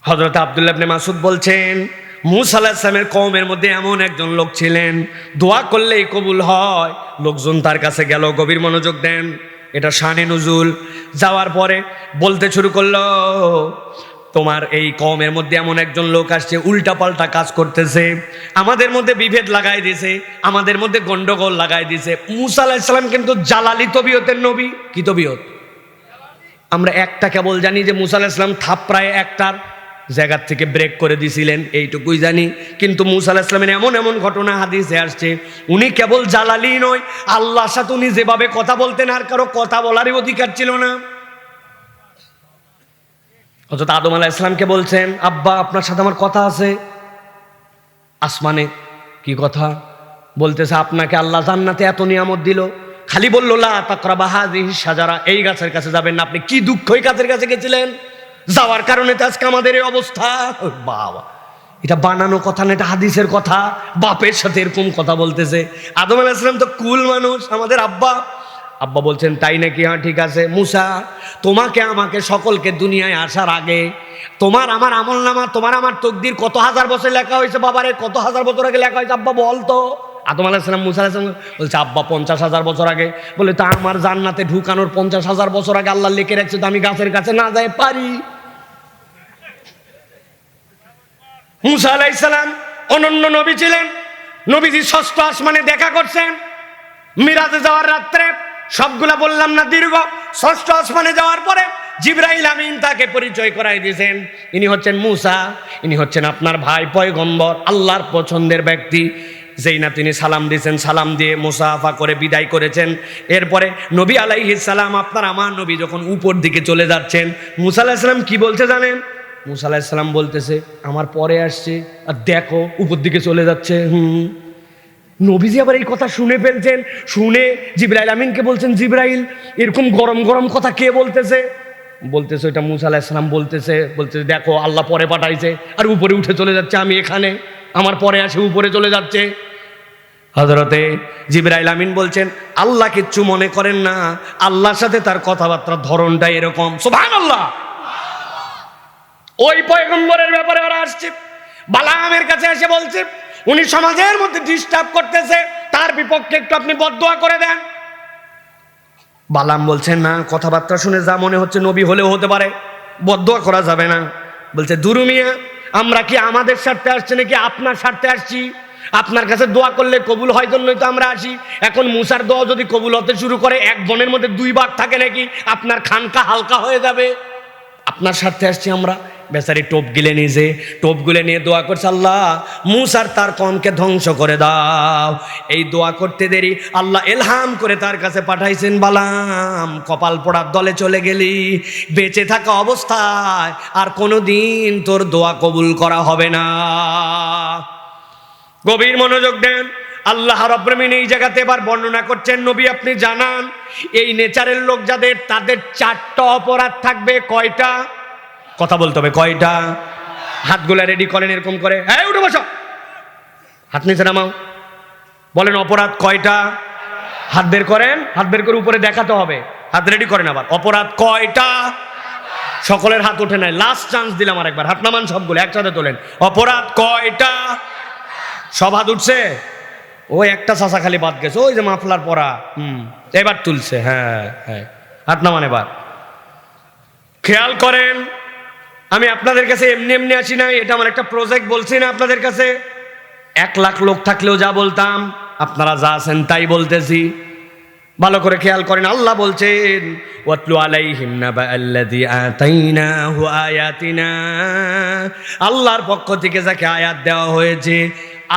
হযরত আব্দুল্লাহ ইবনে মাসউদ বলছেন, মূসা আলাইহিস সালামের কওমের মধ্যে এমন একজন লোক ছিলেন, দোয়া করলেই কবুল হয়। লোকজন তার কাছে গেল, গভীর মনোযোগ দেন, এটা শানে নুজুল। যাওয়ার পরে বলতে শুরু করলো, তোমার এই কওমের মধ্যে এমন একজন লোক আসছে, উল্টাপাল্টা কাজ করতেছে, আমাদের মধ্যে বিভেদ লাগাই দিয়েছে, আমাদের মধ্যে গন্ডগোল লাগাই দিয়েছে। মূসা আলাইহিস সালাম কিন্তু জালালি তবিয়তের নবী। কি তবিয়ত? আমরা একটা কেবল জানি যে মূসা আলাইহিস সালাম থাপড়ায় একটার জায়গার থেকে ব্রেক করে দিয়েছিলেন, এইটুকুই জানি। কিন্তু মূসা আলাইহিস সালামের এমন এমন ঘটনা হাদিসে আসছে, উনি কেবল জালালি নয়, আল্লাহর সাথে উনি যেভাবে কথা বলতেন আর কারো কথা বলারই অধিকার ছিল না। হযরত আদম আলাইহিস সালামকে বলছেন, আব্বা আপনার সাথে আমার কথা আছে আসমানে। কি কথা? বলতেছে, আপনাকে আল্লাহ জান্নাতে এত নিয়ামত দিল, খালি বললো লা তাকরাবা হাযিহিশ শাজারা, এই গাছের কাছে যাবেন না। আপনি কি দুঃখ এই গাছের কাছে গেছিলেন, যাওয়ার কারণে তো আজকে আমাদের এই অবস্থা। বাবা, এটা বানানো কথা না, এটা হাদিসের কথা। বাপের সাথে এরকম কথা বলতেছে। আদম আলাইহিস সালাম তো কুল মানুষ, আমাদের আব্বা। আব্বা বলছেন, তাই নাকি? হ্যাঁ ঠিক আছে। মূসা, তোমাকে আমাকে সকলকে দুনিয়ায় আসার আগে তোমার আমার আমলনামা, তোমার আমার তকদির কত হাজার বছর লেখা হয়েছে? বাবারে, কত হাজার বছর আগে লেখা হয়েছে? আব্বা বলতো। আদম আলাইহিস সালাম মূসা আলাইহিস সালাম বলছে, আব্বা 50,000 বছর আগে। বলে, তা আমার জান্নাতে ঢুকানোর 50,000 বছর আগে আল্লাহ লিখে রাখছে, তো আমি গাছের কাছে না যাই পারি? মূসা আলাইহিস সালাম অনন্য নবী ছিলেন। নবীজি ষষ্ঠ আসমানে দেখা করছেন মিরাজে যাওয়ার রাত্রে। সবগুলা বললাম না দীর্ঘ। ষষ্ঠ আসমানে যাওয়ার পরে জিবরাইল আমিন তাকে পরিচয় করাই দিয়েছেন, ইনি হচ্ছেন মূসা, ইনি হচ্ছেন আপনার ভাই পয়গম্বর, আল্লাহর পছন্দের ব্যক্তি। যেই না তিনি সালাম দিয়েছেন, সালাম দিয়ে মুসাফা করে বিদায় করেছেন। এরপরে নবী আলাইহিস সালাম, আপনার আমার নবী যখন উপর দিকে চলে যাচ্ছেন, মূসা আলাইহিস সালাম কি বলছে জানেন? মূসা আলাইহিস সালাম বলতেছে, আমার পরে আসছে আর দেখো উপর দিকে চলে যাচ্ছে। নবীজি আবার এই কথা শুনে ফেলছেন। শুনে জিবরাইল আমিনকে বলছেন, জিবরাইল এরকম গরম গরম কথা কে বলতেছে? বলতেছে, ওইটা মূসা আলাইহিস সালাম বলতেছে। বলতেছে, দেখো আল্লাহ পরে পাঠাইছে আর উপরে উঠে চলে যাচ্ছে, আমি এখানে, আমার পরে আসে উপরে চলে যাচ্ছে। হযরতে জিবরাইল আমিন বলছেন, আল্লাহ কিচ্ছু মনে করেন না, আল্লাহর সাথে তার কথাবার্তার ধরনটা এরকম। সুবহানাল্লাহ। ওই পয়গম্বরের ব্যাপারে ওরা আসছে, বালামের কাছে এসে বলছে, উনি সমাজের মধ্যে ডিস্টার্ব করতেছে, তার বিপক্ষে একটু আপনি বদদোয়া করে দেন। বালাম বলছেন, না, কথাবার্তা শুনে যা মনে হচ্ছে নবী হলেও হতে পারে, বদদোয়া করা যাবে না। বলছে, দুরু মিয়া, আমরা কি আমাদের স্বার্থে আসছি নাকি আপনার স্বার্থে আসছি? আপনার কাছে দোয়া করলে কবুল হয় জন্যই তো আমরা আসি। এখন মুসার দোয়া যদি কবুল হতে শুরু করে, এক বনের মধ্যে 2 ভাগ থাকে নাকি? আপনার খানকা হালকা হয়ে যাবে। আপনার স্বার্থে আসছি আমরা। বেচারি টোপ গিলে নিজে, টোপ গুলে নিয়ে দোয়া করছে, আল্লাহ মূসার তার কওমকে ধ্বংস করে দাও। এই দোয়া করতে দেরি আল্লাহ এলহাম করে তার কাছে পাঠাইছেন, বালাম কপাল পোড়ার দলে চলে গেলি, বেঁচে থাকা অবস্থায় আর কোনোদিন তোর দোয়া কবুল করা হবে না। গভীর মনোযোগ দেন। আল্লাহ রাব্বুল আমিন এই জায়গাতে এবার বর্ণনা করছেন, নবী আপনি জানান, এই নেচারের লোক যাদের, তাদের 4টা অপরাধ থাকবে। কয়টা? কথা বলতে হবে, কয়টা? হাতগুলা রেডি করেন এরকম করে, হ্যাঁ উঠে বসো, হাত নিচে নামাও, বলেন অপরাধ কয়টা? হাত বের করেন, হাত বের করে উপরে দেখাতে হবে, হাত রেডি করেন। আবার অপরাধ কয়টা? সকলের হাত ওঠে নাই, লাস্ট চান্স দিলাম আর একবার, হাত নামান সবগুলো একসাথে তোলেন। অপরাধ কয়টা? সব হাত উঠছে? ওই একটা চাচা খালি বাদ গেছে, ওই যে মাফলার পরা, এবার তুলছে, হ্যাঁ হ্যাঁ, হাত নামান। এবার খেয়াল করেন, আমি আপনাদের কাছে এমনি এমনি আসি না, এটা আমার একটা প্রজেক্ট, বলছি না আপনাদের কাছে 1 লাখ লোক থাকলেও যা বলতাম, আপনারা যা আছেন তাই বলতেছি। ভালো করে খেয়াল করেন, আল্লাহ বলছেন, ওয়াতলু আলাইহিম নাবা আল্লাযী আতাইনাহু আয়াতিনা, আল্লাহর পক্ষ থেকে যাকে আয়াত দেওয়া হয়েছে।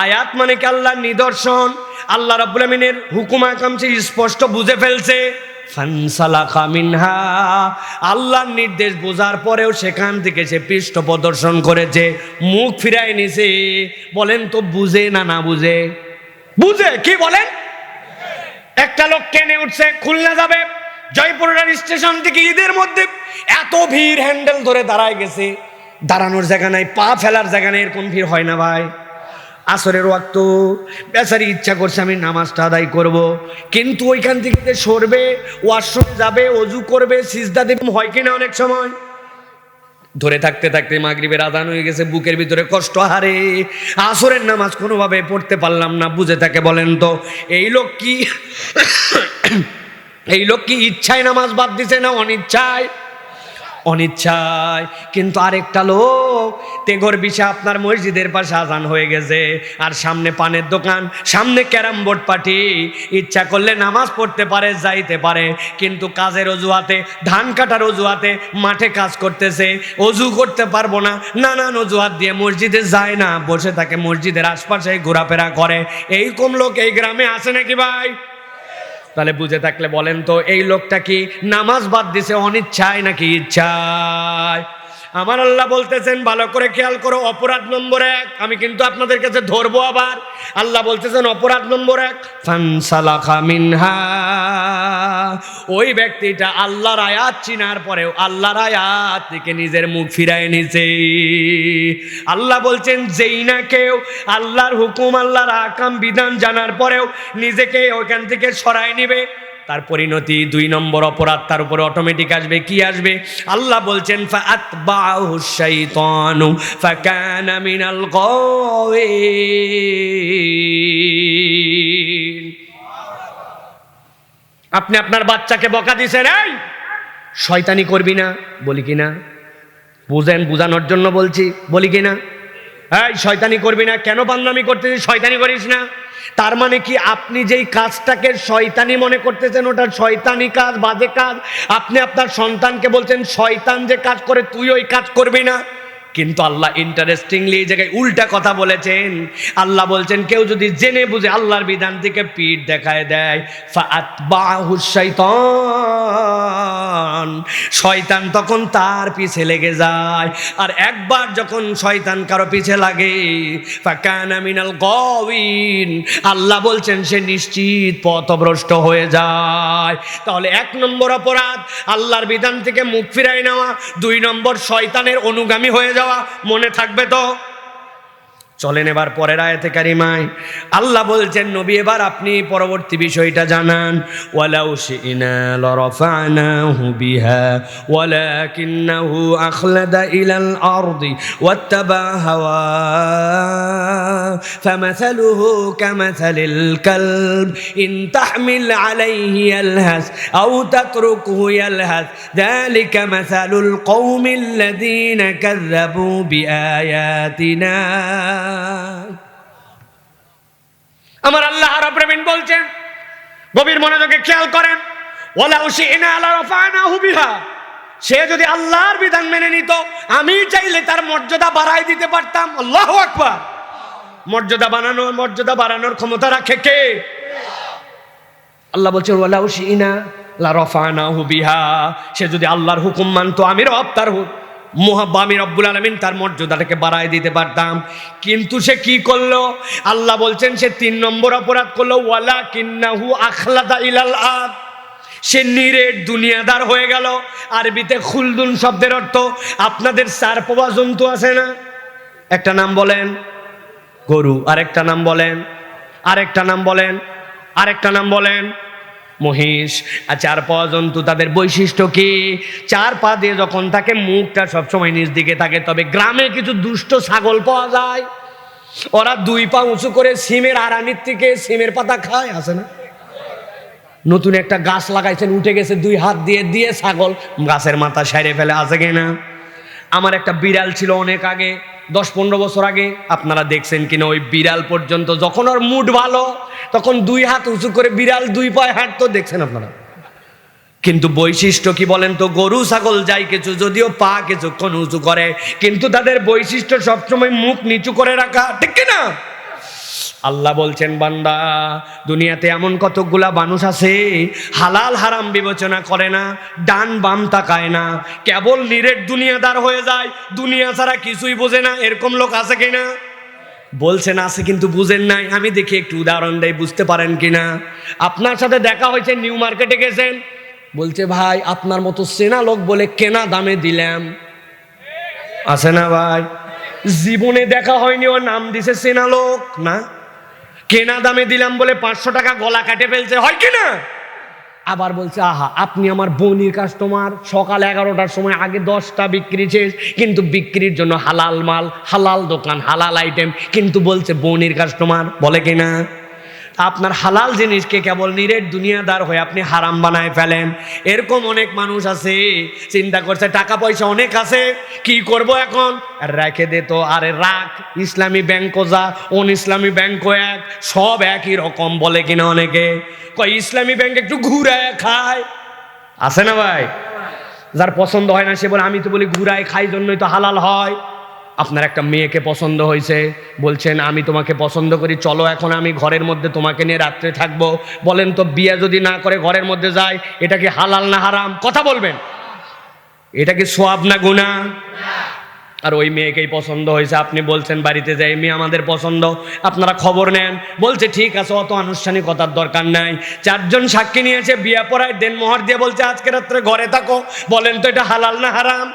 আয়াত মানে কি? আল্লাহর নিদর্শন। আল্লাহ রাব্বুল আমিনের হুকুম আহকাম সে স্পষ্ট বুঝে ফেলছে। ফানসালাখা মিনহা, আল্লাহর নির্দেশ বোঝার পরেও সেখান থেকে সে পৃষ্ঠ প্রদর্শন করেছে, মুখ ফিরায় নিছে। বলেন তো বুঝে না না বুঝে? বুঝে। কি বলেন? একটা লোক ট্রেনে উঠছে, খুলনা যাবে, জয়পুরহাট স্টেশন থেকে ঈদের মধ্যে এত ভিড়, হ্যান্ডেল ধরে দাঁড়ায় গেছে, দাঁড়ানোর জায়গা নাই, পা ফেলার জায়গা নেই, এরকম ভিড় হয় না ভাই? আসরের ওয়াক্ত, বেচারি ইচ্ছা করছে আমি নামাজটা আদায় করব, কিন্তু ওইখান থেকে সরবে, ওয়াশরুমে যাবে, অজু করবে, সিজদা দেবে, হয় কিনা অনেক সময়? ধরে থাকতে থাকতে মাগরিবের আজান হয়ে গেছে, বুকের ভিতরে কষ্ট, হারে আসরের নামাজ কোনোভাবে পড়তে পারলাম না। বুঝে থাকে বলেন তো এই লোক কি এই লোক কি ইচ্ছায় নামাজ বাদ দিছে না অনিচ্ছায়? অনিচ্ছায়। কিন্তু আরেকটা লোক তেঘর বিষা আপনার মসজিদের পাশে আজান হয়ে গেছে, আর সামনে পানের দোকান, সামনে ক্যারাম বোর্ড পার্টি, ইচ্ছা করলে নামাজ পড়তে পারে, যাইতে পারে, কিন্তু কাজের অজুহাতে, ধান কাটার অজুহাতে মাঠে কাজ করতেছে, অজু করতে পারবো না, নানান অজুহাত দিয়ে মসজিদে যায় না, বসে থাকে মসজিদের আশপাশে ঘোরাফেরা করে। এইরকম লোক এই গ্রামে আছে নাকি ভাই? তাহলে বুঝে থাকলে বলেন তো এই লোকটা কি নামাজ বাদ দিছে অনিচ্ছায় নাকি ইচ্ছায়? আমার আল্লাহ বলতেছেন, ভালো করে খেয়াল করো, অপরাধ নম্বর 1, আমি কিন্তু আপনাদের কাছে ধরবো আবার। আল্লাহ বলতেছেন অপরাধ নম্বর 1, ফানসালাখা মিনহা, ওই ব্যক্তিটা আল্লাহর আয়াত চিনার পরেও আল্লাহর আয়াত থেকে নিজের মুখ ফিরায় নিছে। আল্লাহ বলছেন যেই না কেউ আল্লাহর হুকুম, আল্লাহর আকাম বিধান জানার পরেও নিজেকে ওইখান থেকে সরায় নিবে, তার পরিণতি 2 নম্বর অপরাধ তার উপরে অটোমেটিক আসবে। কি আসবে? আল্লাহ বলছেন ফাআতবাহু শাইতানু ফাকানা মিনাল গাওয়িন। আপনি আপনার বাচ্চাকে বকা দিছেন, এই শয়তানি করবি না, বলি কিনা? বুঝেন, বুঝানোর জন্য বলছি, বলি কিনা? এই শয়তানি করবি না, কেন বান্দামি করতেছিস, শয়তানি করিস না। তার মানে কি আপনি যেই কাজটাকে শয়তানি মনে করতেছেন ওটা শয়তানি কাজ, বাজে কাজ। আপনি আপনার সন্তানকে বলছেন শয়তান যে কাজ করে তুই ওই কাজ করবি না। কিন্তু আল্লাহ ইন্টারেস্টিংলি এই জায়গায় উল্টা কথা বলেছেন। আল্লাহ বলছেন কেউ যদি জেনে বুঝে আল্লাহর বিধান থেকে পিঠ দেখায় দেয়, ফাআতবাহু শাইতান, শয়তান তখন তার পিছে লেগে যায়। আর একবার যখন শয়তান কারো পিছে লাগে, ফাকানা মিনাল গাওয়িন, আল্লাহ বলছেন সে নিশ্চিত পথভ্রষ্ট হয়ে যায়। তাহলে 1 নম্বর অপরাধ আল্লাহর বিধান থেকে মুখ ফিরায় নেওয়া, 2 নম্বর শয়তানের অনুগামী হয়ে যাওয়া। মনে থাকবে তো? চলেন এবার পরের আয়াতে কারিমায় আল্লাহ বলছেন, নবী এবার আপনি পরবর্তী বিষয়টা জানান। ওয়ালাউ শি'না লারাফা'নাহু বিহা ওয়ালাকিন্নাহু আখলাদা ইলাল আরদি ওয়াত্তাবা হাওয়া ফামাসালুহু কামাসালিল কালব ইন তাহমিল আলাইহি ইয়ালহাস আও তাতরুকহু ইয়ালহাস যালিকা মাসালুল কওমিল্লাযীনা কাযযাবু বিআয়াতিনা। আমার আল্লাহ রাব্বুল আলামিন বলছেন, গভীর মনোযোগে খেয়াল করেন, ওয়ালাউ শি'না লারাফা'নাহু বিহা, সে যদি আল্লাহর বিধান মেনে নিত আমি চাইলে তার মর্যাদা বাড়াই দিতে পারতাম। আল্লাহু আকবার। মর্যাদা বাড়ানোর ক্ষমতা রাখে কে? আল্লাহ বলছেন ওয়ালাউ শি'না লারাফা'নাহু বিহা, সে যদি আল্লাহর হুকুম মানতো আমি রব তার আমি রব্বুল আলামিন তার মর্যাদাটাকে বাড়ায় দিতে পারতাম। কিন্তু সে কি করলো? আল্লাহ বলছেন সে 3 নম্বর অপরাধ করলো, ওয়ালাকিন্নাহু আখলাদা ইলাল আরদ, সে নিরেট দুনিয়াদার হয়ে গেল। আরবিতে খুলদুন শব্দের অর্থ, আপনাদের 4 পা জন্তু আছে না? একটা নাম বলেন গরু, আরেকটা নাম বলেন, আরেকটা নাম বলেন, আরেকটা নাম বলেন মহিষ। আর 4 পা জন্তু, তাদের বৈশিষ্ট্য কি? 4 পা দিয়ে যখন থাকে মুখটা সবসময় নিচ দিকে থাকে। তবে গ্রামে কিছু দুষ্ট ছাগল পাওয়া যায়, ওরা 2 পা উঁচু করে সিমের আড়ানির থেকে সিমের পাতা খায়, আছে না? নতুন একটা গাছ লাগাইছেন, উঠে গেছে 2 হাত দিয়ে দিয়ে ছাগল গাছের মাথা সাইরে ফেলে, আছে কিনা? আমার একটা বিড়াল ছিল অনেক আগে, 10-15 বছর আগে, আপনারা দেখছেন কিনা ওই বিড়াল পর্যন্ত যখন ওর মুড ভালো তখন 2 হাত উঁচু করে বিড়াল 2 পায়ে হাঁটতো, দেখছেন আপনারা। কিন্তু বৈশিষ্ট্য কি বলেন তো? গরু ছাগল যাই কিছু, যদিও পা কিছুক্ষণ উঁচু করে, কিন্তু তাদের বৈশিষ্ট্য সবসময় মুখ নিচু করে রাখা, ঠিক কিনা? আল্লাহ বলছেন বান্দা, দুনিয়াতে এমন কতগুলা মানুষ আছে হালাল হারাম বিবেচনা করে না, ডান বাম তাকায় না, কেবল নিরেট দুনিয়াদার হয়ে যায়, দুনিয়া ছাড়া কিছুই বোঝে না। এরকম লোক আছে কিনা? বলছেন আছে, কিন্তু বুঝেন নাই। আমি দেখি একটু উদাহরণ দেই, বুঝতে পারেন কিনা। আপনার সাথে দেখা হয়েছে, নিউ মার্কেটে গেছেন, বলছে ভাই আপনার মতো চেনা লোক বলে কেনা দামে দিলাম, আছে না ভাই? জীবনে দেখা হয়নি, ওর নাম দিছে চেনা লোক, না কেনা দামে দিলাম বলে 500 টাকা গলা কাটে ফেলছে, হয় কিনা? আবার বলছে আহা আপনি আমার বোনের কাস্টমার, সকাল 11টার সময় আগে 10টা বিক্রি শেষ, কিন্তু বিক্রির জন্য হালাল মাল, হালাল দোকান, হালাল আইটেম, কিন্তু বলছে বোনের কাস্টমার, বলে কিনা? আপনার হালাল জিনিসকে কেবল নিরেট দুনিয়াদার হয়ে আপনি হারাম বানায় ফেলেন। এরকম অনেক মানুষ আছে, চিন্তা করছে টাকা পয়সা অনেক আছে, কি করব এখন, রেখে দে তো। আরে রাখ, ইসলামী ব্যাংকও যা, অন ইসলামী ব্যাংকও এক, সব একই রকম, বলে কিনা অনেকে। কয় ইসলামী ব্যাংক একটু ঘুরায় খায়, আছে না ভাই? যার পছন্দ হয় না সে বলে আমি তো বলি ঘুরায় খাই জন্যই তো হালাল হয়। আপনার একটা মেয়েকে পছন্দ হয়েছে, বলছেন আমি তোমাকে পছন্দ করি, চলো এখন আমি ঘরের মধ্যে তোমাকে নিয়ে রাত্রে থাকবো। বলেন তো বিয়ে যদি না করে ঘরের মধ্যে যায়, এটা কি হালাল না হারাম? কথা বলবেন, এটা কি সওয়াব না গুনাহ? আর ওই মেয়েকেই পছন্দ হয়েছে, আপনি বলছেন বাড়িতে যাই মেয়ে আমাদের পছন্দ, আপনারা খবর নেন, বলছে ঠিক আছে অত আনুষ্ঠানিকতার দরকার নাই, 4 জন সাক্ষী নিয়েছে, বিয়ে পড়ায় দেনমোহর দিয়ে বলছে আজকে রাত্রে ঘরে থাকো। বলেন তো এটা হালাল না হারাম?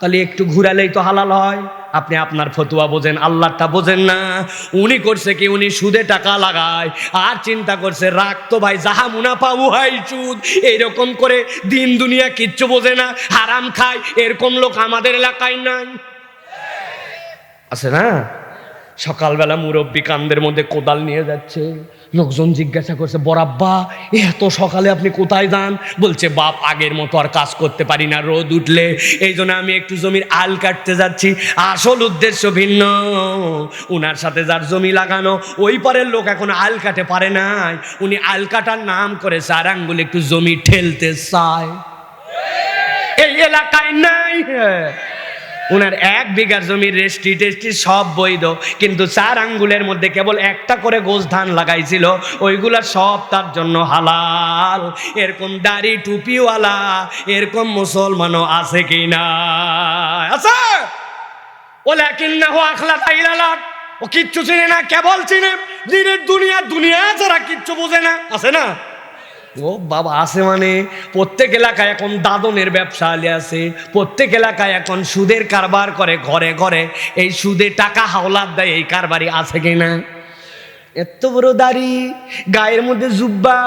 তাহলে একটু ঘুরালেই তো হালাল হয়। আপনি আপনার ফতুয়া বোঝেন, আল্লাহটা বোঝেন না। উনি করছে কি, উনি সুদে টাকা লাগায় আর চিন্তা করছে রাখ তো ভাই, যাহা মুনাফা উহাই সুদ, এইরকম করে দিন দুনিয়া কিচ্ছু বোঝে না, হারাম খায়। এরকম লোক আমাদের এলাকায় নাই, আছে না? সকালবেলা মুরব্বি কান্দের মধ্যে কোদাল নিয়ে যাচ্ছে, লোকজন জিজ্ঞাসা করছে বরাব্বা এত সকালে আপনি কোথায় যান? বলছে বাপ আগের মতো আর কাজ করতে পারি না, রোদ উঠলে, এই জন্য আমি একটু জমির আল কাটতে যাচ্ছি। আসল উদ্দেশ্য ভিন্ন, উনার সাথে যার জমি লাগানো ওই পারের লোক এখন আল কাটে পারে নাই, উনি আল কাটার নাম করে 4 আঙ্গুল একটু জমি ঠেলতে চায়। এই এলাকায় নাই, উনার 1 বিঘার জমির রেস্টি টেস্টি সব বৈধ, কিন্তু 4 আঙ্গুলের মধ্যে কেবল একটা করে গোছ ধান লাগাইছিল, ওইগুলা সব তার জন্য হালাল। এরকম দাড়ি টুপিওয়ালা এরকম মুসলমানও আছে কি না? আছে। ওয়ালাকিন্নাহু আখলাদা ইলাল্লাহ, ও কিচ্ছু চিনে না, কেবল চিনে দিনের দুনিয়া, দুনিয়া যারা কিচ্ছু বোঝে না, আছে না? ও বাবা, আছে মানে প্রত্যেক এলাকায় এখন দাদনের ব্যবসা আলে আছে, প্রত্যেক এলাকায় এখন সুদের কারবার করে, ঘরে ঘরে এই সুদে টাকা হাওলাত দেয়, এই কারবারি আছে কিনা? এত বড় দাড়ি, গায়ের মধ্যে জুব্বা,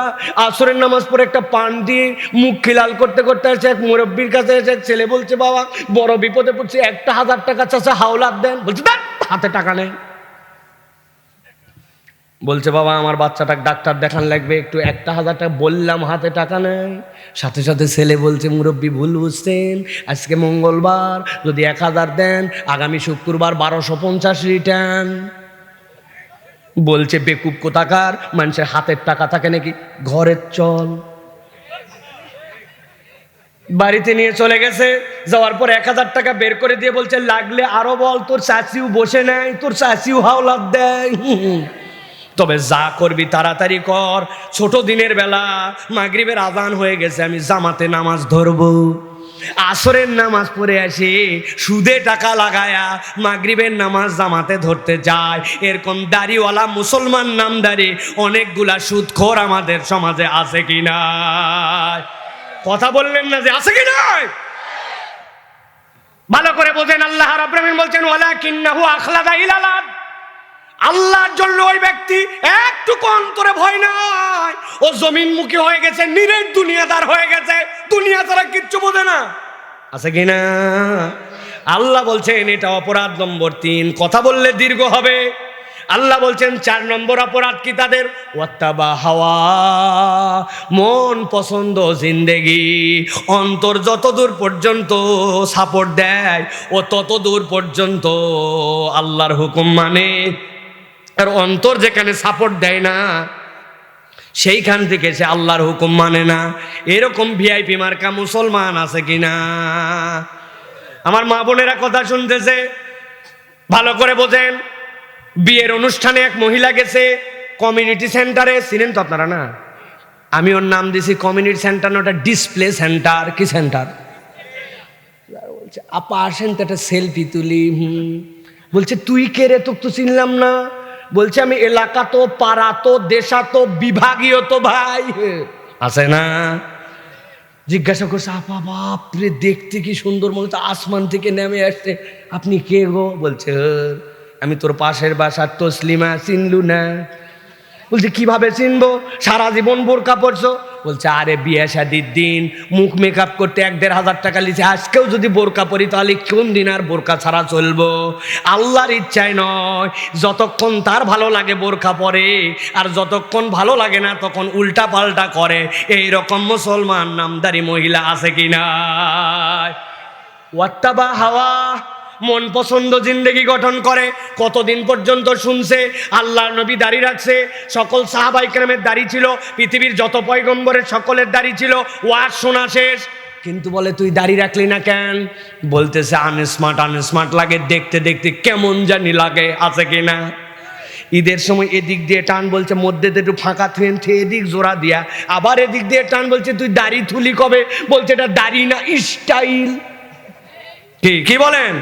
আসরের নামাজ পড়ে একটা পান দিয়ে মুখ খিলাল করতে করতে আসছে এক মুরব্বির কাছে, এসে এক ছেলে বলছে বাবা বড় বিপদে পড়ছে, 1000 টাকা চাচা হাওলাত দেন। বলছে দেন, হাতে টাকা নেই। বলছে বাবা আমার বাচ্চাটাকে ডাক্তার দেখান লাগবে, একটু 1000 টাকা, বললাম হাতে টাকা নেই। সাথে সাথে ছেলে বলছে মুরব্বি ভুল বুঝছেন, আজকে মঙ্গলবার, যদি 1000 দেন আগামী শুক্রবার 1250 রিটার্ন। বলছে বেকুব কোথাকার, মানুষের হাতের টাকা থাকে নাকি? ঘরের চল। বাড়িতে নিয়ে চলে গেছে, যাওয়ার পর 1000 টাকা বের করে দিয়ে বলছে লাগলে আরো বল, তোর চাচিও বসে নাই, তোর চাচিও হাওলাত দেয়। তবে যা করবি তাড়াতাড়ি কর, ছোট দিনের বেলা মাগরিবের আজান হয়ে গেছে, আমি জামাতে নামাজ ধরবো, আসরের নামাজ পড়ে আসি, সুদে টাকা লাগায়া মাগরিবের নামাজ জামাতে ধরতে যায়। এরকম দাড়িওয়ালা মুসলমান নামদারি অনেকগুলা সুদখোর আমাদের সমাজে আছে কি না? কথা বললেন না যে আছে কি নাই? ভালো করে বোঝেন, আল্লাহ রাব্বুল আলামিন বলছেন ওয়ালাকিন্নাহু আখলাদা ইলাল্লাহ, আল্লাহর জন্য ওই ব্যক্তি একটু অন্তরে ভয় নাই, ও জমিনমুখী হয়ে গেছে, নিরেট দুনিয়াদার হয়ে গেছে, দুনিয়া ছাড়া কিচ্ছু বোঝে না, আছে কিনা? আল্লাহ বলছেন এটা অপরাধ নম্বর 3, কথা বললে দীর্ঘ হবে। আল্লাহ বলছেন 4 নম্বর অপরাধ কি তাদের? ওয়াত্তাবা হাওয়া, মন পছন্দ জিন্দেগি, অন্তর যতদূর পর্যন্ত সাপোর্ট দেয় ও ততদূর পর্যন্ত আল্লাহর হুকুম মানে, আর অন্তর যেখানে সাপোর্ট দেয় না সেইখান থেকে সে আল্লাহর হুকুম মানে না। এরকম ভিআইপি মার্কা মুসলমান আছে কিনা? আমার মা বোনেরা কথা শুনতেছে, ভালো করে বোঝেন। বিয়ের অনুষ্ঠানে এক মহিলা গেছে কমিউনিটি সেন্টারে, চিনেন তো আপনারা না? আমি ওর নাম দিছি কমিউনিটি সেন্টার না, ওটা ডিসপ্লে সেন্টার। কি সেন্টার? বলছে আপা আসেন তো একটা সেলফি তুলি। বলছে তুই কে রে, তোকে তো চিনলাম না। বলছে আমি এলাকা তো, পাড়া তো, দেশা তো, বিভাগীয় তো ভাই, আছে না? জিজ্ঞাসা করছে আপা বাপরে দেখতে কি সুন্দর, মনে হচ্ছে আসমান থেকে নেমে আসছে, আপনি কে গো? বলছে আমি তোর পাশের বাসার তসলিমা, চিনলু না? বলছে কিভাবে চিনবো, সারা জীবন বোরকা পরছো? বলছে আরে বিয়ে শাদির দিন মুখ মেকআপ করতে 1-1.5 টাকা লিছে, আজকেও যদি বোরকা পরি তাহলে কোন দিন আর বোরকা ছাড়া চলবো? আল্লাহর ইচ্ছায় নয়, যতক্ষণ তার ভালো লাগে বোরকা পরে, আর যতক্ষণ ভালো লাগে না তখন উল্টা পাল্টা করে। এই রকম মুসলমান নামদারি মহিলা আছে কিনা? ওয়াত্তাবা হাওয়া, মন পছন্দ জিন্দেগি গঠন করে। কতদিন পর্যন্ত শুনছে আল্লাহর নবী দাড়ি রাখছে, সকল সাহাবায়ে কেরামের দাড়ি ছিল, পৃথিবীর যত পয়গম্বরের সকলের দাড়ি ছিল, ওয়াজ শোনা শেষ। কিন্তু বলে তুই দাড়ি রাখলি না কেন? বলতেছে আনস্মার্ট লাগে, দেখতে দেখতে কেমন জানি লাগে। আছে কিনা? ঈদের সময় এদিক দিয়ে টান, বলছে মধ্যে একটু ফাঁকা থুয়েন, এদিক জোড়া দিয়া, আবার এদিক দিয়ে টান, বলছে তুই দাড়ি থুলি কবে? বলছে এটা দাড়ি না, স্টাইল। কি বলেন?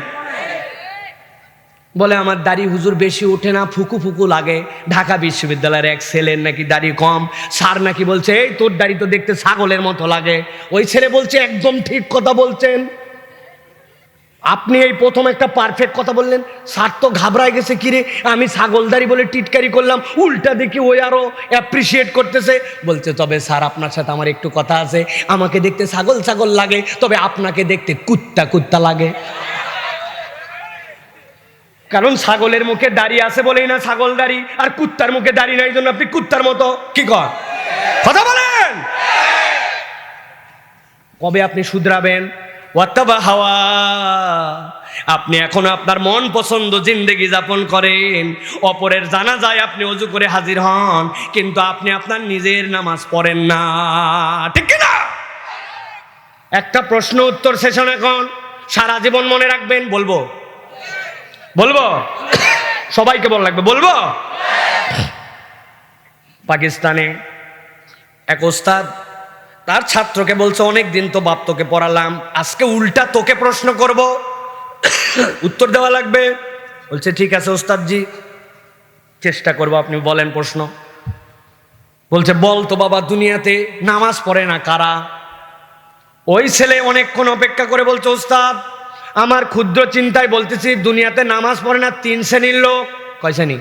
বলে আমার দাড়ি হুজুর বেশি ওঠে না, ফুকু ফুকু লাগে। ঢাকা বিশ্ববিদ্যালয়ের এক ছেলের নাকি দাড়ি কম, স্যার নাকি বলছে এই তোর দাড়ি তো দেখতে ছাগলের মতো লাগে। ওই ছেলে বলছে একদম ঠিক কথা বলছেন, আপনি এই প্রথম একটা পারফেক্ট কথা বললেন। স্যার তো ঘাবড়ায় গেছে, কিরে আমি ছাগলদারি বলে টিটকারি করলাম, উল্টা দেখি ওই আরো অ্যাপ্রিসিয়েট করতেছে। বলছে তবে স্যার আপনার সাথে আমার একটু কথা আছে, আমাকে দেখতে ছাগল ছাগল লাগে, তবে আপনাকে দেখতে কুত্তা কুত্তা লাগে। কারণ ছাগলের মুখে দাড়ি আছে বলেই না ছাগল দাড়ি, আর কুত্তার মুখে দাড়ি নাই জন্য আপনি কুত্তার মতো। কি কর কথা বলেন? কবে আপনি শুধরাবেন? ওয়াত্তাবা হাওয়া, আপনি এখন আপনার মন পছন্দ জিন্দেগি যাপন করেন, অপরের জানাজায় আপনি ওযু করে হাজির হন, কিন্তু আপনি আপনার নিজের নামাজ পড়েন না। ঠিক না? একটা প্রশ্ন উত্তর সেশন এখন, সারা জীবন মনে রাখবেন। বলবো সবাইকে বল লাগবে, বলবো। পাকিস্তানে এক ওস্তাদ তার ছাত্রকে বলছে অনেক দিন তো বাপ তোকে পড়ালাম, আজকে উল্টা তোকে প্রশ্ন করব, উত্তর দেওয়া লাগবে। বলছে ঠিক আছে ওস্তাদজি, চেষ্টা করব, আপনি বলেন প্রশ্ন। বলছে বল তো বাবা, দুনিয়াতে নামাজ পড়ে না কারা? ওই ছেলে অনেকক্ষণ অপেক্ষা করে বলছে ওস্তাদ আমার ক্ষুদ্র চিন্তায় বলতেছি দুনিয়াতে নামাজ পড়ে না 3 শ্রেণীর লোক। কয় শ্রেণী?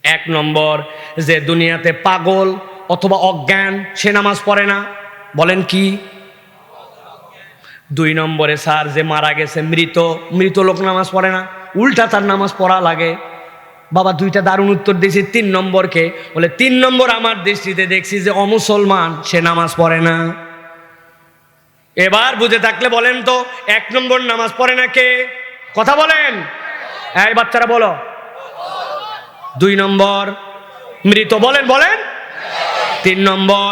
1 নম্বর, যে দুনিয়াতে পাগল অথবা অজ্ঞান, সে নামাজ পড়ে না। বলেন কি? 2 নম্বরে স্যার যে মারা গেছে, মৃত লোক নামাজ পড়ে না, উল্টা তার নামাজ পড়া লাগে। বাবা 2টা দারুণ উত্তর দিয়েছি। 3 নম্বরকে? বলে 3 নম্বর আমার দৃষ্টিতে দেখছি যে অমুসলমান, সে নামাজ পড়ে না। এবার বুঝে থাকলে বলেন তো 1 নম্বর নামাজ পড়ে না কে? কথা বলেন, এই বাচ্চারা বলো। 2 নম্বর মৃত, বলেন 3 নম্বর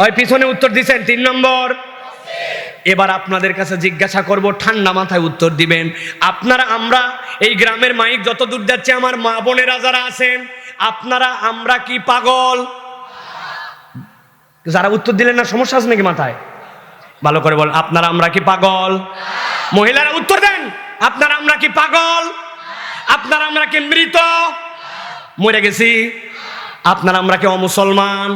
ওই পিছনে উত্তর দিচ্ছেন 3 নম্বর। এবার আপনাদের কাছে জিজ্ঞাসা করব, ঠান্ডা মাথায় উত্তর দিবেন। আপনারা আমরা এই গ্রামের মাইক যত দূর যাচ্ছে, আমার মা বোনেরা যারা আছেন, আপনারা আমরা কি পাগল? যারা উত্তর দিলেন না সমস্যা আছে নাকি মাথায়? ভালো করে বল, আপনারা আমরা কি পাগল? মহিলারা উত্তর দেন, আপনারা আমরা কি পাগল? আপনারা আমরা কি মৃত, মরে গেছি? আপনারা আমরা কি অমুসলমান?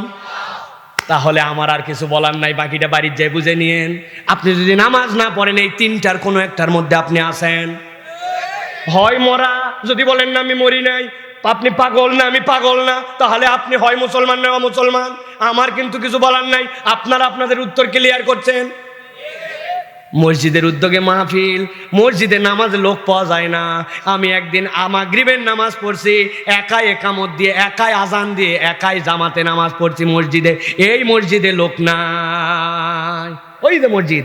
তাহলে আমার আর কিছু বলার নাই, বাকিটা বাড়ির যাই বুঝে নিয়েন। আপনি যদি নামাজ না পড়েন, এই 3টার কোনো একটার মধ্যে আপনি আছেন। হয় মরা, যদি বলেন না আমি মরি নাই, আপনি পাগল না আমি পাগল না, তাহলে আপনি হয় মুসলমান না অমুসলমান। আমার কিন্তু কিছু বলার নাই, আপনারা আপনাদের উত্তর ক্লিয়ার করছেন। মসজিদের উদ্যোগে মাহফিল, মসজিদে নামাজ লোক পাওয়া যায় না। আমি একদিন মাগরিবের নামাজ পড়ছি, একাই একামত দিয়ে, একাই আজান দিয়ে, একাই জামাতে নামাজ পড়ছি মসজিদে। এই মসজিদে লোক নাই। ওই যে মসজিদ,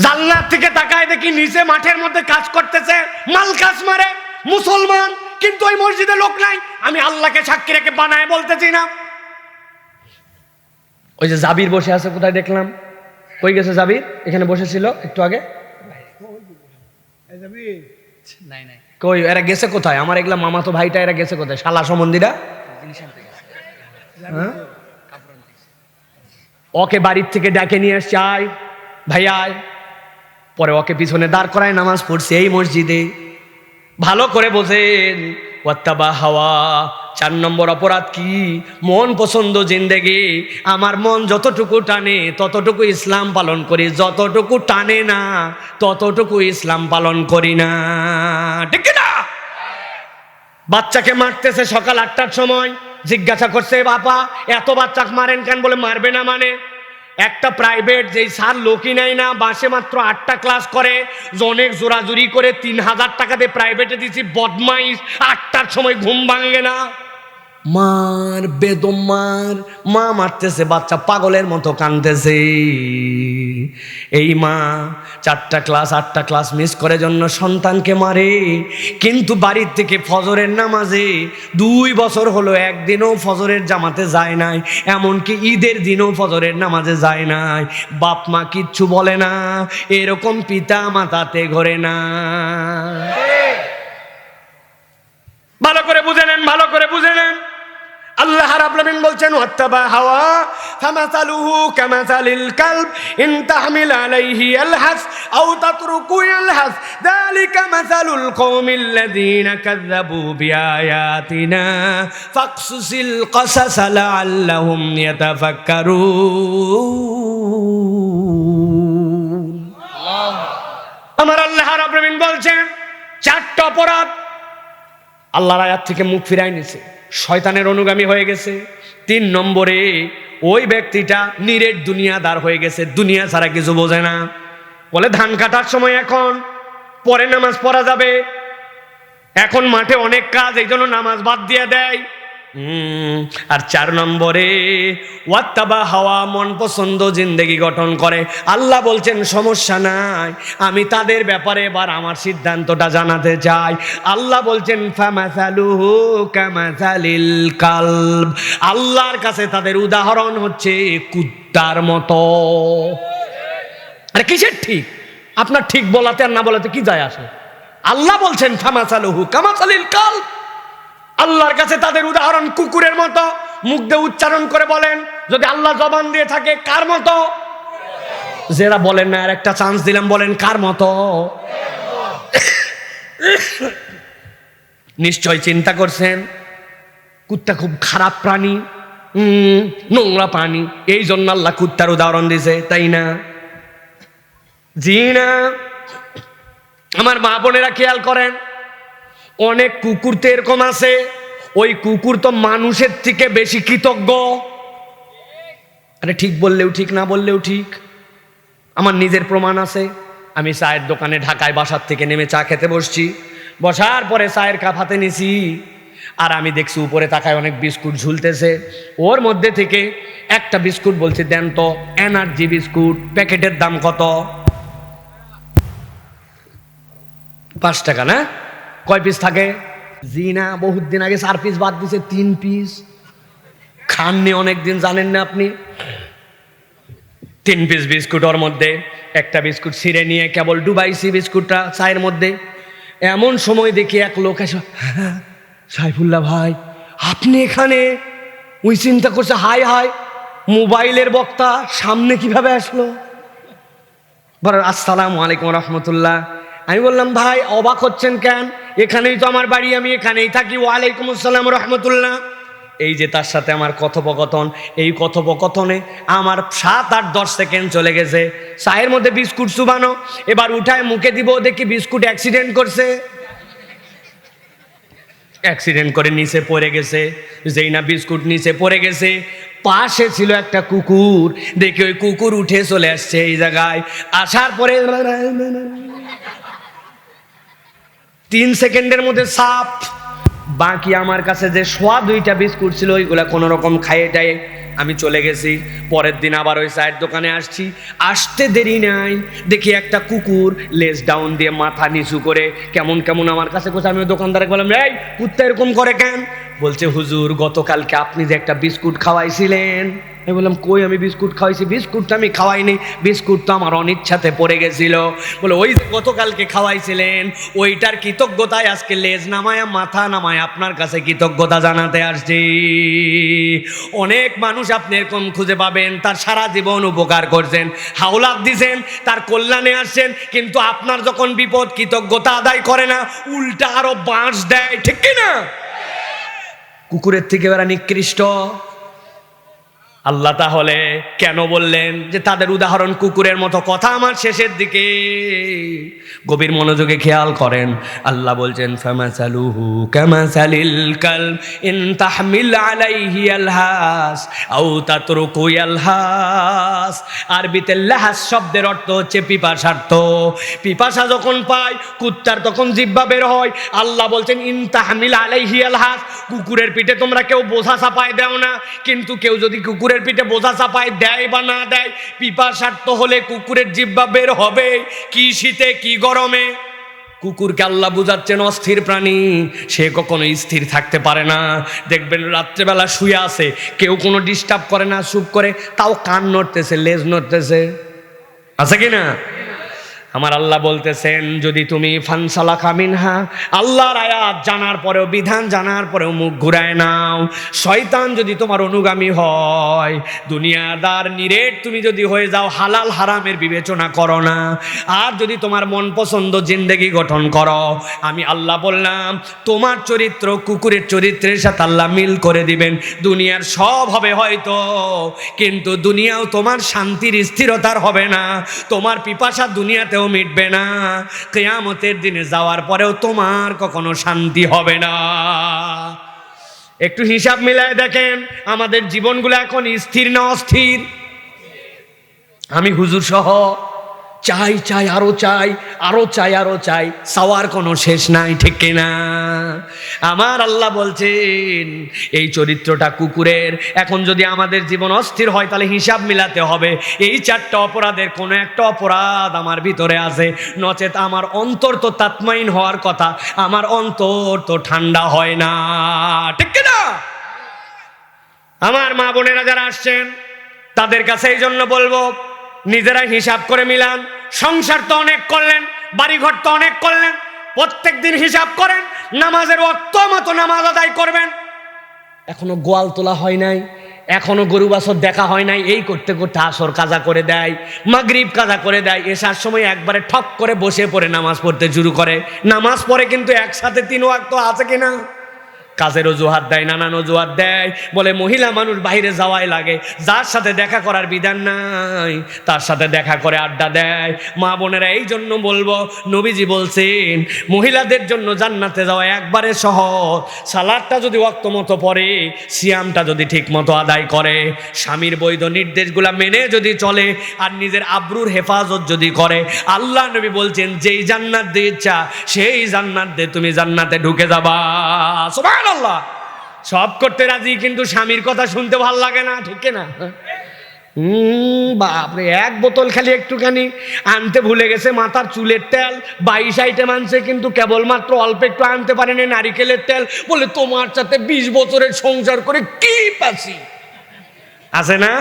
জান্নাত থেকে তাকায় দেখি নিচে মাঠের মধ্যে কাজ করতেছে, মাল কাজ মারে মুসলমান, কিন্তু ওই মসজিদে লোক নাই। আমি আল্লাহকে সাক্ষী রেখে বানায় বলতেছি না। ওই যে জাবির বসে আছে, কোথায় দেখলাম? কই গেছে জাবির? এখানে বসেছিল একটু আগে। কই এরা গেছে কোথায়? আমার এগুলা মামাতো ভাইটা, এরা গেছে কোথায়? শালা সম্বন্ধীরা। ওকে বাড়ির থেকে ডাকে নিয়ে আসছে, আয় ভাই আয়। পরে ওকে পিছনে দাঁড় করায় নামাজ পড়ছে এই মসজিদে। ভালো করে বোঝেন, ওয়াত্তাবা হাওয়া। 4 নম্বর অপরাধ কি? মন পছন্দ জিন্দেগি। আমার মন যতটুকু টানে ততটুকু ইসলাম পালন করি, যতটুকু টানে না ততটুকু ইসলাম পালন করি না। ঠিক না? বাচ্চাকে মারতেছে সকাল 8টার সময়। জিজ্ঞাসা করছে, বাবা এত বাচ্চা মারেন কেন? বলে মারবে না মানে? একটা প্রাইভেট যেই স্যার লোকই নেয় না, মাসে মাত্র 8টা ক্লাস করে, অনেক জোরাজুরি করে 3000 টাকা দিয়ে প্রাইভেটে দিয়েছি, বদমাইশ 8টার সময় ঘুম ভাঙে না, মার বেদম মার। মা মারতেছে, বাচ্চা পাগলের মতো কাঁদতেছে। এই মা 8টা ক্লাস মিস করে জন্য সন্তানকে মারে, কিন্তু বাড়ির থেকে ফজরের নামাজে 2 বছর হলো একদিনও ফজরের জামাতে যায় নাই, এমনকি ঈদের দিনও ফজরের নামাজে যায় নাই। বাপ মা কিচ্ছু বলে না, এরকম পিতা মাতাতে ঘরে না। ভালো করে বুঝে নেন, ভালো করে বুঝে নেন। আল্লাহ রাব্বুল আলামিন বলছেন, ওয়াত্তাবা হাওয়া ফামাসালুহু কামাসালিল কালব ইন তাহমিল আলাইহি ইয়ালহাস আও তাতরুকু ইয়ালহাস যালিকা মাসালুল কওমিল্লাযীনা কাযযাবু বিআয়াতিনা ফাকসুসিল কসাস লাআল্লাহুম ইয়াতাফাক্কারুন। আমার আল্লাহ রাব্বুল আলামিন বলছেন 4টা অপরাধ আল্লাহর আয়াত থেকে মুখ ফিরাই নিছে, শয়তানের অনুগামী হয়ে গেছে। 3 নম্বরে ওই ব্যক্তিটা নিরেট দুনিয়াদার হয়ে গেছে, দুনিয়া ছাড়া কিছু বোঝে না। বলে ধান কাটার সময় এখন, পরে নামাজ পড়া যাবে, এখন মাঠে অনেক কাজ, এই জন্য নামাজ বাদ দিয়ে দেয়। আর 4 নম্বরে ওয়াত্তাবা হাওয়া, মন পছন্দ জিন্দেগি গঠন করে। আল্লাহ বলছেন সমস্যা নাই, আমি তাদের ব্যাপারে এবার আমার সিদ্ধান্তটা জানাতে চাই। আল্লাহ বলছেন ফামাসালুহু কামাসালিল কালব, আল্লাহর কাছে তাদের উদাহরণ হচ্ছে কুত্তার মতো। আরে কিসের ঠিক? আপনার ঠিক বলাতে আর না বলাতে কি যায় আসে? আল্লাহ বলছেন ফামাসালুহু কামাসালিল কালব, আল্লাহর কাছে তাদের উদাহরণ কুকুরের মতো। মুখ দিয়ে উচ্চারণ করে বলেন, যদি আল্লাহ জবান দিয়ে থাকে কার মতো? যারা বলেন না, আর একটা চান্স দিলাম, বলেন কার মতো? নিশ্চয় চিন্তা করছেন কুত্তা খুব খারাপ প্রাণী, নোংরা প্রাণী, এই জন্য আল্লাহ কুত্তার উদাহরণ দিয়েছে, তাই না? জি না। আমার মা বোনেরা খেয়াল করেন, অনেক কুকুর তো এরকম আছে, ওই কুকুর তো মানুষের থেকে বেশি কৃতজ্ঞ। আরে ঠিক বললেও ঠিক, না বললেও ঠিক। আমার নিজের প্রমাণ আছে। আমি চায়ের দোকানে ঢাকায় বাসার থেকে নেমে চা খেতে বসছি, বসার পরে চায়ের কাপ হাতে নিছি, আর আমি দেখছি উপরে তাকায় অনেক বিস্কুট ঝুলতেছে, ওর মধ্যে থেকে একটা বিস্কুট বলছে দেন তো, এনার্জি বিস্কুট, প্যাকেটের দাম কত? 5 টাকা না? কয় পিস থাকে? জি না, বহুত দিন আগে 4 পিস বাদ দিছে, 3 পিস। খাননি অনেকদিন, জানেন না আপনি? 3 পিস বিস্কুট, ওর মধ্যে একটা বিস্কুট ছিঁড়ে নিয়ে কেবল ডুবাইছি বিস্কুটটা চায়ের মধ্যে। এমন সময় দেখি এক লোক এসে, সাইফুল্লাহ ভাই আপনি এখানে? ওই চিন্তা করছে, হাই হাই মোবাইলের বক্তা সামনে কিভাবে আসলো। বড় আসসালামু আলাইকুম রহমতুল্লাহ। আমি বললাম, ভাই অবাক হচ্ছেন কেন? এখানেই তো আমার বাড়ি, আমি এখানেই থাকি। ওয়ালাইকুম আসসালাম রহমতুল্লাহ। এই যে তার সাথে আমার কথোপকথন, এই কথোপকথনে আমার 7-8-10 সেকেন্ড চলে গেছে। চায়ের মধ্যে বিস্কুট চুবানো, এবার উঠায় মুখে দিব, দেখি বিস্কুট অ্যাক্সিডেন্ট করছে, অ্যাক্সিডেন্ট করে নিচে পড়ে গেছে। যেই না বিস্কুট নিচে পড়ে গেছে, পাশে ছিল একটা কুকুর, দেখি ওই কুকুর উঠে চলে আসছে এই জায়গায়। আসার পরে 3 সেকেন্ডের মধ্যে সাপ। বাকি আমার কাছে যে 2টা বিস্কুট ছিল, ওইগুলা কোনো রকম খাইয়ে টাইয়ে আমি চলে গেছি। পরের দিন আবার ওই চায়ের দোকানে আসছি, আসতে দেরি নাই, দেখি একটা কুকুর লেজ ডাউন দিয়ে মাথা নিচু করে কেমন কেমন আমার কাছে কোথায়। আমি দোকানদারকে বললাম, এই কুত্তা এরকম করে কেন? বলছে, হুজুর গতকালকে আপনি যে একটা বিস্কুট খাওয়াইছিলেন। আমি বললাম, কই আমি বিস্কুট খাওয়াইছি? বিস্কুটটা আমি খাওয়াইনি, বিস্কুট তো আমার অনিচ্ছাতে পড়ে গেছিল। বলে, ওই যে গতকালকে খাওয়াইছিলেন, ওইটার কৃতজ্ঞতায় আজকে লেজ নামায়া মাথা নামায় আপনার কাছে কৃতজ্ঞতা জানাতে আসছি। অনেক মানুষ আপনি এরকম খুঁজে পাবেন, তার সারা জীবন উপকার করছেন, হাওলাত দিছেন, তার কল্যাণে আসছেন, কিন্তু আপনার যখন বিপদ কৃতজ্ঞতা আদায় করে না, উল্টা আরো বাঁশ দেয়, ঠিক কিনা? কুকুরের থেকে ওরা নিকৃষ্ট। আল্লাহ তাহলে কেন বললেন যে তাদের উদাহরণ কুকুরের মতো? কথা আমার শেষের দিকে, গভীর মনোযোগে খেয়াল করেন। আল্লাহ বলছেন ফামাসালুহু কামাসালিল কালব ইন তাহমিল আলাইহি আলহাস আও তাতরুকু আলহাস। আরবিতে লাহাস শব্দের অর্থ হচ্ছে পিপাসার্থ। পিপাসা যখন পায় কুত্তার তখন জিহ্বা বের হয়। আল্লাহ বলছেন ইন তাহমিল আলাইহি আলহাস, কুকুরের পিঠে তোমরা কেউ বোঝা চাপায় দাও না, কিন্তু কেউ যদি কুকুরের পিঠে বোঝা চাপায় দেয় বা না দেয়, পিপাসার্থ হলে কুকুরের জিহ্বা বের হবে। কি শীতে কি গরমে। কুকুরকে আল্লাহ বুঝাচ্ছেন অস্থির প্রাণী, সে কখনো স্থির থাকতে পারে না। দেখবেন রাত্রেবেলা শুয়ে আছে, কেউ কোনো ডিস্টার্ব করে না, চুপ করে, তাও কান নড়তেছে, লেজ নড়তেছে, আছে কি না? আমার আল্লাহ বলতেছেন যদি তুমি ফানসালাকা মিনহা, আল্লাহর আয়াত জানার পরেও, বিধান জানার পরেও মুখ ঘুরায় নাও, শয়তান যদি তোমার অনুগামী হয়, দুনিয়াদার নিরেট তুমি যদি হয়ে যাও, হালাল হারামের বিবেচনা করো না, আর যদি তোমার মন পছন্দ জিন্দেগি গঠন করো, আমি আল্লাহ বললাম তোমার চরিত্র কুকুরের চরিত্রের সাথে আল্লাহ মিল করে দিবেন। দুনিয়ার সব হবে হয়তো, কিন্তু দুনিয়াও তোমার শান্তির স্থিরতার হবে না, তোমার পিপাসা দুনিয়াতেও মিটবে না, কিয়ামতের দিনে যাওয়ার পরেও তোমার কখনো শান্তি হবে না। একটু হিসাব মিলায় দেখেন আমাদের জীবনগুলো এখন স্থির না অস্থির? আমি হুজুর সহ চাই চাই আরো চাই, আরো চাই, আরো চাই, চাওয়ার কোনো শেষ নাই, ঠিক কিনা? আমার আল্লাহ বলছেন এই চরিত্রটা কুকুরের। এখন যদি আমাদের জীবন অস্থির হয় তাহলে হিসাব মিলাতে হবে এই চারটা অপরাধের কোনো একটা অপরাধ আমার ভিতরে আছে, নচেত আমার অন্তর তো তাতমাইন হওয়ার কথা, আমার অন্তর তো ঠান্ডা হয় না, ঠিক কিনা? আমার মা বোনেরা যারা আসছেন তাদের কাছে এই জন্য বলবো নিজেরা হিসাব করে মিলান। সংসার তো অনেক করলেন, বাড়িঘর তো অনেক করলেন, প্রত্যেক দিন হিসাব করেন, নামাজের ওয়াক্ত মতো নামাজ আদায় করবেন। এখনো গোয়াল তোলা হয় নাই, এখনো গরু বাছর দেখা হয় নাই, এই করতে করতে আসর কাজা করে দেয়, মাগরিব কাজা করে দেয়, এসার সময় একবারে ঠক করে বসে পড়ে নামাজ পড়তে শুরু করে। নামাজ পড়ে কিন্তু একসাথে 3 ওয়াক্ত আছে কিনা? কাজের অজুহাত দেয়, নানান অজুহাত দেয়, বলে মহিলা মানুষ বাইরে যাওয়াই লাগে, যার সাথে দেখা করার বিধান নাই তার সাথে দেখা করে আড্ডা দেয়। মা বোনেরা এই জন্য বলবো, নবীজি বলছেন মহিলাদের জন্য জান্নাতে যাওয়া একবারে সহজ। সালাদটা যদি ওয়াক্ত মতো পড়ে, সিয়ামটা যদি ঠিক মতো আদায় করে, স্বামীর বৈধ নির্দেশগুলা মেনে যদি চলে, আর নিজের আব্রুর হেফাজত যদি করে, আল্লাহ নবী বলছেন যেই জান্নাত দিয়ে ইচ্ছা সেই জান্নাত দিয়ে তুমি জান্নাতে ঢুকে যাবা। সুবহানাল্লাহ। সব করতে রাজি, কিন্তু স্বামীর কথা শুনতে ভালো লাগে না, ঠিক না? বাপরে, 1 বোতল খালি একটুখানি আনতে ভুলে গেছে, মাথার চুলের তেল 22 আইটেম আনছে, কিন্তু কেবলমাত্র অল্প একটু আনতে পারেনি নারিকেলের তেল, বলে তোমার সাথে 20 বছরের সংসার করে কি পাচ্ছি, আছে না?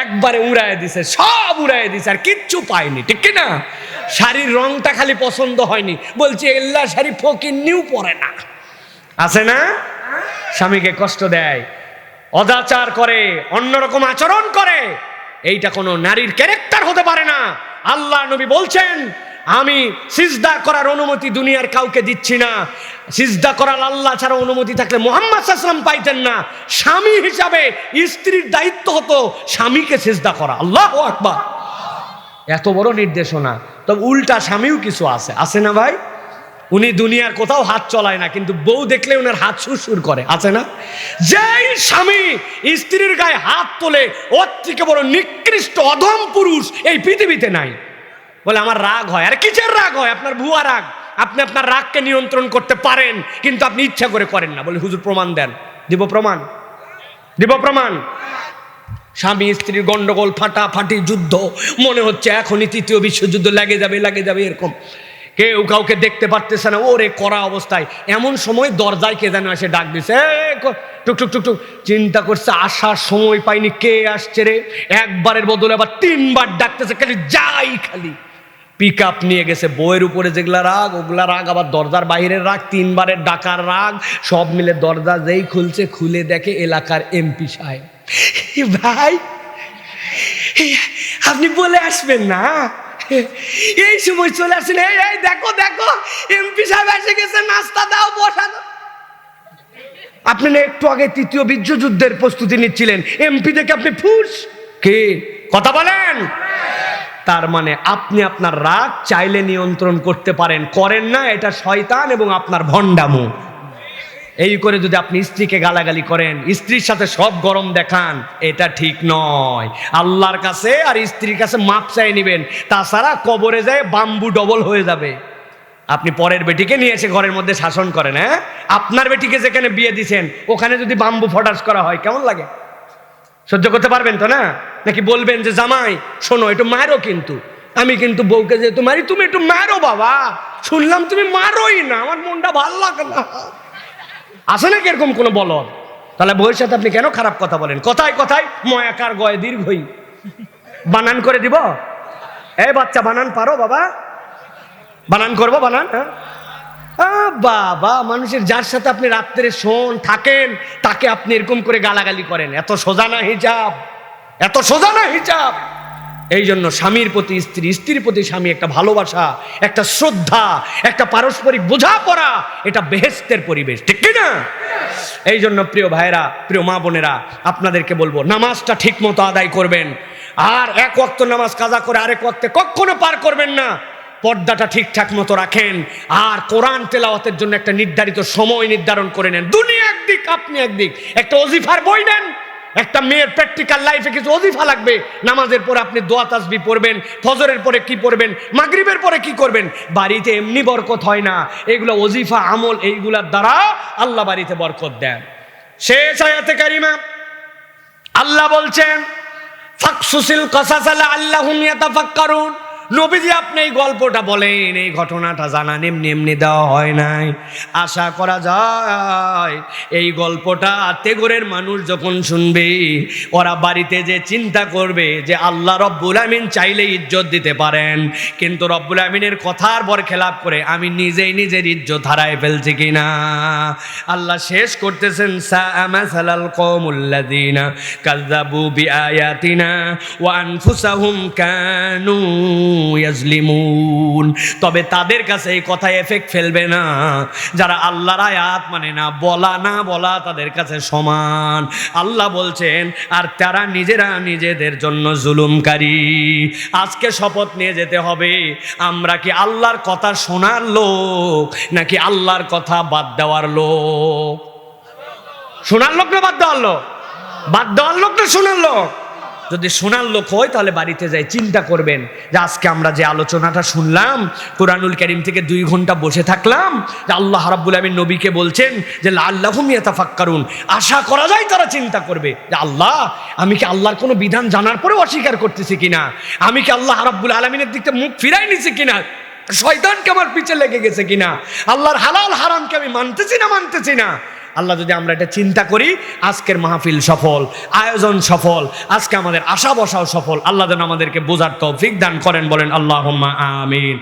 একবারে উড়ায় দিছে, সব উড়ায় দিছে, আর কিচ্ছু পায়নি, ঠিক না? শাড়ির রংটা খালি পছন্দ হয়নি, বলছে এল্লা শাড়ি ফকির নিউ পরে না, আছে না? স্বামীকে কষ্ট দেয়, অদাচার করে, অন্যরকম আচরণ করে, এইটা কোনো নারীর ক্যারেক্টার হতে পারে না। আল্লাহ নবী বলছেন আমি সিজদা করার অনুমতি দুনিয়ার কাউকে দিচ্ছি না, সিজদা করার আল্লাহ ছাড়া অনুমতি থাকলে মুহাম্মদ সাল্লাল্লাহু আলাইহি ওয়াসাল্লাম পাইতেন না। স্বামী হিসাবে স্ত্রীর দায়িত্ব হতো স্বামীকে সিজদা করা। আল্লাহু আকবার, এত বড় নির্দেশনা। তবে উল্টা স্বামীও কিছু আছে, আছে না ভাই? উনি দুনিয়ার কোথাও হাত চলায় না, কিন্তু বউ দেখলে উনার হাত সুরসুর করে, আছে না? যেই স্বামী স্ত্রীর গায়ে হাত তোলে, ওর থেকে বড় নিকৃষ্ট অধম পুরুষ এই পৃথিবীতে নাই। বলে আমার রাগ হয়, আর কিসের রাগ হয়? আপনার ভুয়া রাগ। আপনি আপনার রাগকে নিয়ন্ত্রণ করতে পারেন, কিন্তু আপনি ইচ্ছা করে করেন না। বলে হুজুর প্রমাণ দেন। দিব প্রমাণ, দিব প্রমাণ। স্বামী স্ত্রীর গন্ডগোল, ফাটাফাটি, যুদ্ধ, মনে হচ্ছে এখনই 3য় বিশ্বযুদ্ধ লাগে যাবে, এরকম। কেউ কাউকে দেখতে পারতেছে না, ওরে করা অবস্থায়। এমন সময় দরজায় কে যেন এসে ডাক দিছে, টুক টুক টুক টুক। চিন্তা করছে আসার সময় পাইনি, কে আসছে রে? একবারের বদলে আবার 3বার ডাকতেছে, খালি যাই, খালি পিক আপ নিয়ে গেছে। বইয়ের উপরে যেগুলা রাগ, ওগুলা রাগ, আবার দরজার বাহিরের রাগ, 3বারের ডাকার রাগ, সব মিলে দরজা যেই খুলছে, খুলে দেখে এলাকার এমপি সাহেব। ভাই আপনি বলে আসবেন না? এই সময় চলে আসেন, এই দেখো দেখো এমপি সাহেব এসে গেছে, নাস্তা দাও, বসা দাও। আপনি না একটু আগে তৃতীয় বিশ্বযুদ্ধের প্রস্তুতি নিচ্ছিলেন, এমপি থেকে আপনি ফুস কে কথা বলেন। তার মানে আপনি আপনার রাগ চাইলে নিয়ন্ত্রণ করতে পারেন, করেন না, এটা শয়তান এবং আপনার ভণ্ডামো। এই করে যদি আপনি স্ত্রীকে গালাগালি করেন, স্ত্রীর সাথে সব গরম দেখান, এটা ঠিক নয়। আল্লাহর কাছে আর স্ত্রীর কাছে মাপ চাই নেবেন, তাছাড়া কবরে যায় বাম্বু ডবল হয়ে যাবে। আপনি পরের বেটিকে নিয়ে এসে ঘরের মধ্যে শাসন করেন, হ্যাঁ, আপনার বেটিকে যেখানে বিয়ে দিছেন ওখানে যদি বাম্বু ফটাস করা হয় কেমন লাগে? সহ্য করতে পারবেন তো না? নাকি বলবেন যে জামাই শোনো একটু মারো, কিন্তু আমি কিন্তু বউকে যেহেতু মারি, তুমি একটু মারো বাবা, শুনলাম তুমি মারোই না, আমার মনটা ভাল লাগে না। আসে নাকি এরকম কোনো বলদ? তাহলে বউয়ের সাথে আপনি কেন খারাপ কথা বলেন? কথায় কথায় ময়াকার গয়ে দীর্ঘই বানান করে দিব। এই বাচ্চা বানান পারো বাবা? বানান করবো বানান? হ্যাঁ বাবা, মানুষের যার সাথে আপনি রাত্রে শোন থাকেন তাকে আপনি এরকম করে গালাগালি করেন, এত সোজা না হিজাব, এত সোজা না হিজাব। এই জন্য স্বামীর প্রতি স্ত্রী, স্ত্রীর প্রতি স্বামী একটা ভালোবাসা, একটা শ্রদ্ধা, একটা পারস্পরিক বোঝাপড়া, এটা বেহেশতের পরিবেশ, ঠিক কি না? এই জন্য প্রিয় ভাইরা, প্রিয় মা বোনেরা, আপনাদেরকে বলবো নামাজটা ঠিক মতো আদায় করবেন। আর এক ওয়াক্ত নামাজ কাজা করে আরেক ওয়াক্তে কখনো পার করবেন না। পর্দাটা ঠিকঠাক মতো রাখেন। আর কোরআন তেলাওয়াতের জন্য একটা নির্ধারিত সময় নির্ধারণ করে নেন। দুনিয়া একদিক, আপনি একদিক। একটা ওজিফার বই নেন। একটা মেয়ের প্র্যাকটিক্যাল লাইফে কিছু ওজিফা লাগবে। নামাজের পরে আপনি দোয়া তাসবিহ পড়বেন, ফজরের পরে কি পড়বেন, মাগরিবের পরে কি করবেন। বাড়িতে এমনি বরকত হয় না, এগুলো ওজিফা আমল, এইগুলার দ্বারা আল্লাহ বাড়িতে বরকত দেন। শেষ আয়াতে কারিমা আল্লাহ বলছেন ফাকসুসিল কাসাস লাআল্লাহুম ইয়াতাফাক্কারুন। নবীজি আপনি এই গল্পটা বলেন, এই ঘটনাটা জানান এমনি এমনি দেওয়া হয় নাই। আশা করা যায় এই গল্পটা তেগরের মানুষ যখন শুনবে ওরা বাড়িতে যে চিন্তা করবে যে আল্লাহ রব্বুল আমিন চাইলে ইজ্জত দিতে পারেন, কিন্তু রব্বুল আমিনের কথার বরখেলাপ করে আমি নিজেই নিজের ইজ্জত হারায় ফেলছি কিনা। আল্লাহ শেষ করতেছেন সাআমাসালাল কওমুল্লাযীনা কাযযাবু বিআয়াতিনা ওয়া আনফুসাহুম কানু ইয়াজলিমুন। তবে তাদের কাছে এই কথা এফেক্ট ফেলবে না যারা আল্লাহর আয়াত মানে না, বলা না বলা তাদের কাছে সমান। আল্লাহ বলছেন আর তারা নিজেরা নিজেদের জন্য জুলুমকারী। আজকে শপথ নিয়ে যেতে হবে, আমরা কি আল্লাহর কথা শোনার লোক নাকি আল্লাহর কথা বাদ দেওয়ার লোক? শোনার লোক না বাদ দেওয়ার লোক? বাদ দেওয়ার লোক না শোনার লোক? যদি শোনার লোক হয় তাহলে বাড়িতে যাই চিন্তা করবেন যে আজকে আমরা যে আলোচনাটা শুনলাম, কোরআনুল কারীম থেকে 2 ঘন্টা বসে থাকলাম, যে আল্লাহ রাব্বুল আমিন নবীকে বলছেন যে লাআল্লাহুম ইয়াতাফাক্কারুন। আশা করা যায় তারা চিন্তা করবে যে আল্লাহ, আমি কি আল্লাহর কোনো বিধান জানার পরেও অস্বীকার করতেছি কিনা? আমি কি আল্লাহ রাব্বুল আলামিনের দিকে মুখ ফিরাই নিছি কিনা? শয়তানকে আমার পিছে লেগে গেছে কিনা? আল্লাহর হালাল হারামকে আমি মানতেছি না। আল্লাহ যদি আমরা এটা চিন্তা করি, আজকের মাহফিল সফল, আয়োজন সফল, আজকে আমাদের আশা বসাও সফল। আল্লাহ যেন আমাদেরকে বোঝার তৌফিক দান করেন, বলেন আল্লাহুম্মা আমিন।